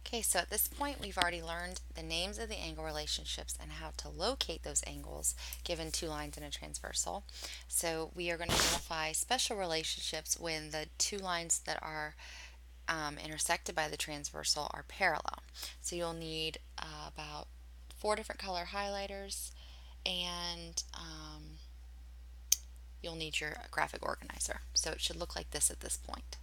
Okay, so at this point we've already learned the names of the angle relationships and how to locate those angles given two lines in a transversal. So we are going to identify special relationships when the two lines that are intersected by the transversal are parallel. So you'll need about 4 different color highlighters and you'll need your graphic organizer. So it should look like this at this point.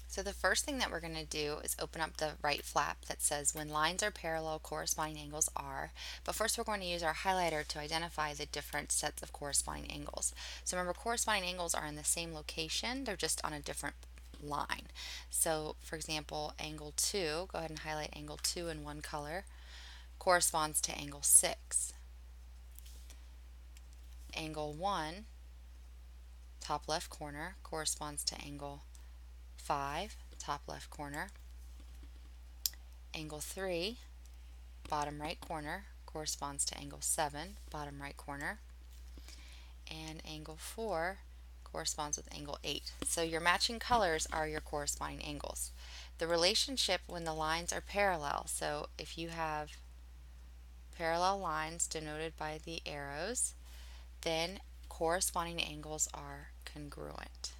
So the first thing that we're going to do is open up the right flap that says when lines are parallel, corresponding angles are. But first we're going to use our highlighter to identify the different sets of corresponding angles. So remember, corresponding angles are in the same location, they're just on a different line. So for example, angle 2, go ahead and highlight angle 2 in one color, corresponds to angle 6. Angle 1, top left corner, corresponds to angle 5, top left corner. Angle 3, bottom right corner, corresponds to angle 7, bottom right corner. And angle 4 corresponds with angle 8. So your matching colors are your corresponding angles. The relationship when the lines are parallel, so if you have parallel lines denoted by the arrows, then corresponding angles are congruent.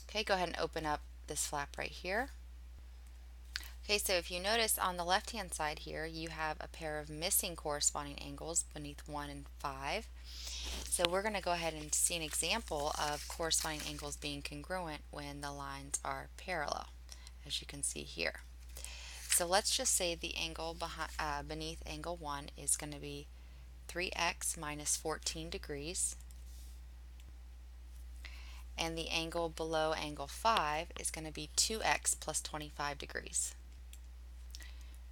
Okay, go ahead and open up this flap right here. Okay, so if you notice on the left-hand side here, you have a pair of missing corresponding angles beneath 1 and 5. So we're going to go ahead and see an example of corresponding angles being congruent when the lines are parallel, as you can see here. So let's just say the angle beneath angle 1 is going to be 3x minus 14 degrees, and the angle below angle 5 is going to be 2x plus 25 degrees.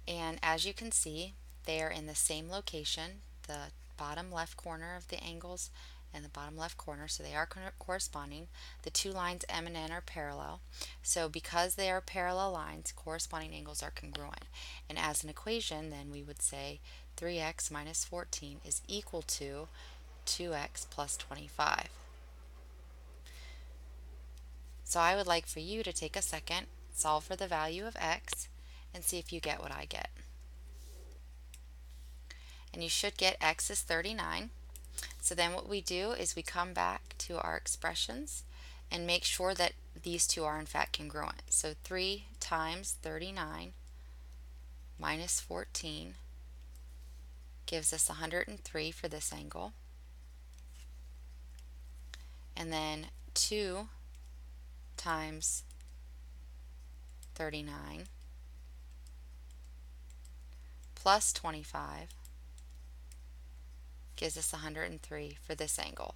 And as you can see, they are in the same location, the bottom left corner of the angles and the bottom left corner, so they are corresponding. The two lines M and N are parallel, so because they are parallel lines, corresponding angles are congruent. And as an equation, then we would say 3x minus 14 is equal to 2x plus 25. So I would like for you to take a second, solve for the value of x, and see if you get what I get. And you should get x is 39. So then what we do is we come back to our expressions and make sure that these two are in fact congruent. So 3 times 39 minus 14 gives us 103 for this angle. And then 2 times 39 plus 25 gives us 103 for this angle.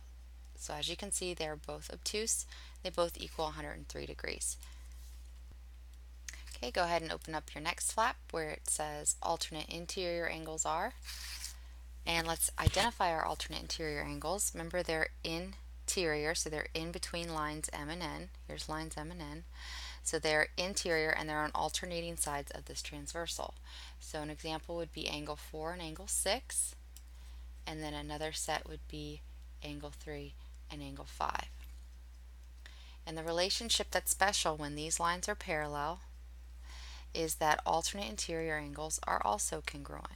So as you can see, they're both obtuse. They both equal 103 degrees. Okay, go ahead and open up your next flap where it says alternate interior angles are. And let's identify our alternate interior angles. Remember, they're interior, so they're in between lines M and N. Here's lines M and N. So they're interior and they're on alternating sides of this transversal. So an example would be angle 4 and angle 6. And then another set would be angle 3 and angle 5. And the relationship that's special when these lines are parallel is that alternate interior angles are also congruent.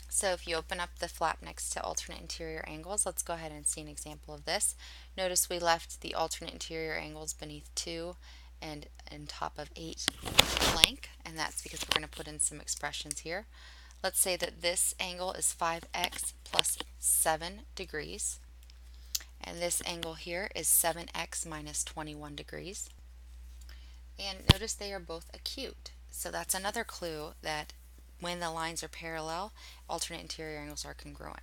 So if you open up the flap next to alternate interior angles, let's go ahead and see an example of this. Notice we left the alternate interior angles beneath 2 and on top of 8 blank, and that's because we're going to put in some expressions here. Let's say that this angle is 5x plus 7 degrees, and this angle here is 7x minus 21 degrees. And notice they are both acute. So that's another clue that when the lines are parallel, alternate interior angles are congruent.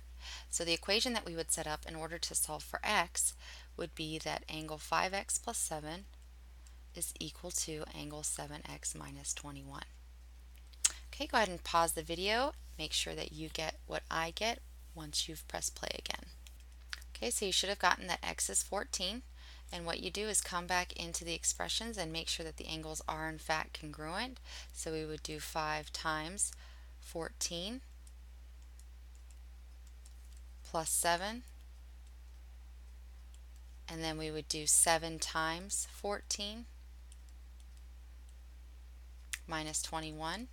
So the equation that we would set up in order to solve for x would be that angle 5x plus 7 is equal to angle 7x minus 21. Okay, go ahead and pause the video. Make sure that you get what I get once you've pressed play again. Okay, so you should have gotten that x is 14. And what you do is come back into the expressions and make sure that the angles are in fact congruent. So we would do 5 times 14 plus 7 and then we would do 7 times 14 minus 21,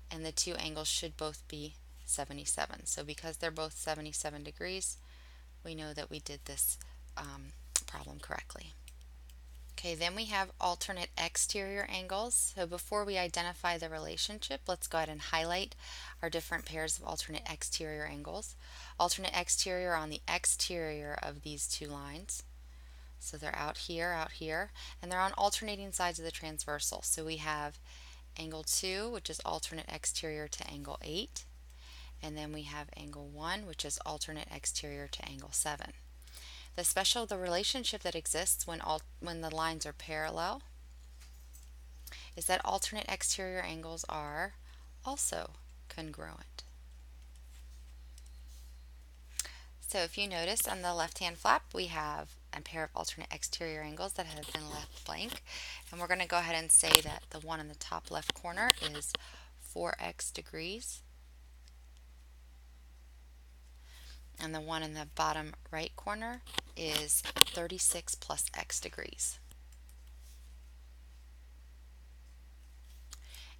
and the two angles should both be 77. So because they're both 77 degrees, we know that we did this problem correctly. Okay, then we have alternate exterior angles. So before we identify the relationship, let's go ahead and highlight our different pairs of alternate exterior angles. Alternate exterior on the exterior of these two lines. So they're out here, and they're on alternating sides of the transversal. So we have angle 2, which is alternate exterior to angle 8, and then we have angle 1, which is alternate exterior to angle 7. The relationship that exists when the lines are parallel is that alternate exterior angles are also congruent. So if you notice on the left-hand flap, we have a pair of alternate exterior angles that have been left blank. And we're going to go ahead and say that the one in the top left corner is 4x degrees. And the one in the bottom right corner is 36 plus x degrees.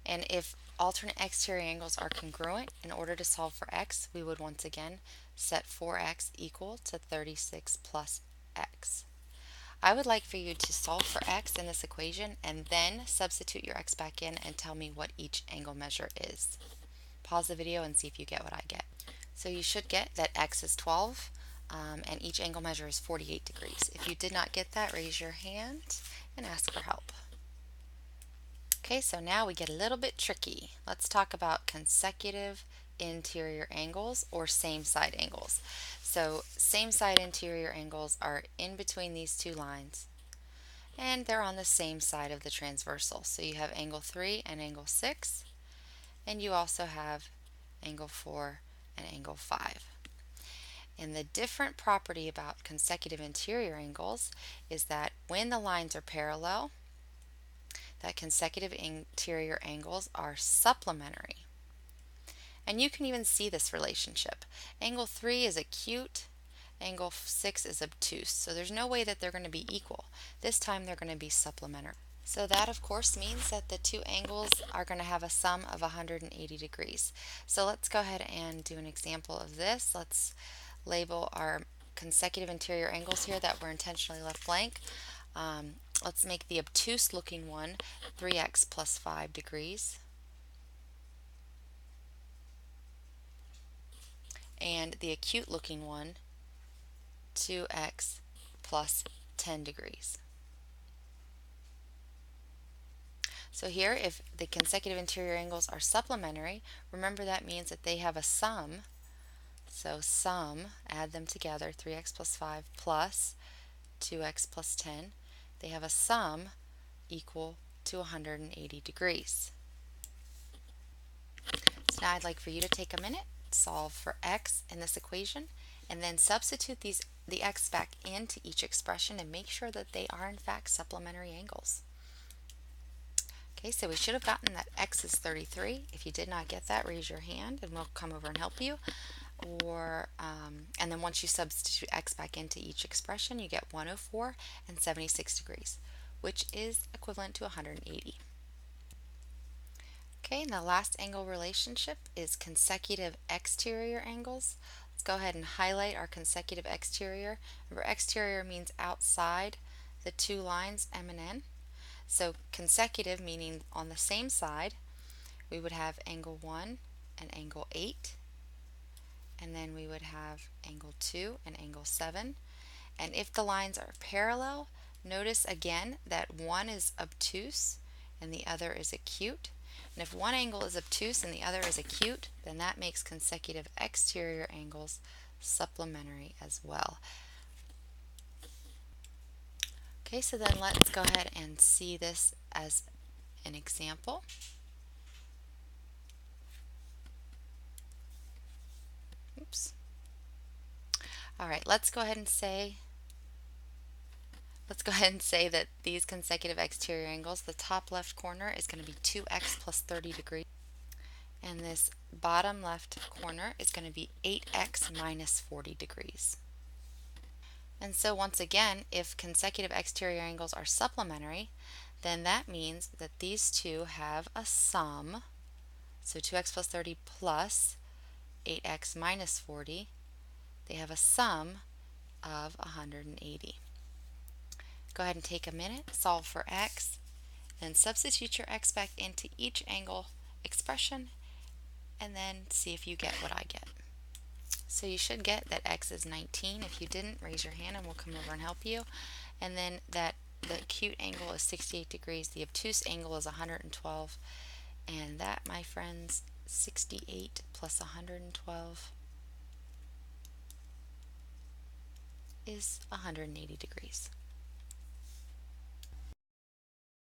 And if alternate exterior angles are congruent, in order to solve for x, we would once again set 4x equal to 36 plus x. I would like for you to solve for x in this equation and then substitute your x back in and tell me what each angle measure is. Pause the video and see if you get what I get. So you should get that x is 12 and each angle measure is 48 degrees. If you did not get that, raise your hand and ask for help. Okay, so now we get a little bit tricky. Let's talk about consecutive interior angles or same side angles. So same side interior angles are in between these two lines and they're on the same side of the transversal. So you have angle 3 and angle 6, and you also have angle 4 and angle 5. And the different property about consecutive interior angles is that when the lines are parallel, that consecutive interior angles are supplementary. And you can even see this relationship. Angle 3 is acute, angle 6 is obtuse. So there's no way that they're going to be equal. This time they're going to be supplementary. So that of course means that the two angles are going to have a sum of 180 degrees. So let's go ahead and do an example of this. Let's label our consecutive interior angles here that were intentionally left blank. Let's make the obtuse looking one 3x plus 5 degrees. And the acute looking one 2x plus 10 degrees. So here, if the consecutive interior angles are supplementary, remember that means that they have a sum. So sum, add them together, 3x plus 5 plus 2x plus 10. They have a sum equal to 180 degrees. So now I'd like for you to take a minute, solve for x in this equation, and then substitute the x back into each expression and make sure that they are in fact supplementary angles. Okay, so we should have gotten that x is 33. If you did not get that, raise your hand and we'll come over and help you. And then once you substitute x back into each expression, you get 104 and 76 degrees, which is equivalent to 180. Okay, and the last angle relationship is consecutive exterior angles. Let's go ahead and highlight our consecutive exterior. Remember, exterior means outside the two lines M and N. So consecutive meaning on the same side, we would have angle 1 and angle 8. And then we would have angle 2 and angle 7. And if the lines are parallel, notice again that one is obtuse and the other is acute. And if one angle is obtuse and the other is acute, then that makes consecutive exterior angles supplementary as well. Okay, so then let's go ahead and see this as an example. Oops. All right, let's go ahead and say that these consecutive exterior angles, the top left corner is going to be 2x plus 30 degrees, and this bottom left corner is going to be 8x minus 40 degrees. And so once again, if consecutive exterior angles are supplementary, then that means that these two have a sum. So 2x plus 30 plus 8x minus 40, they have a sum of 180. Go ahead and take a minute, solve for x, and substitute your x back into each angle expression, and then see if you get what I get. So you should get that x is 19. If you didn't, raise your hand and we'll come over and help you. And then that the acute angle is 68 degrees, the obtuse angle is 112, and that, my friends, 68 plus 112 is 180 degrees.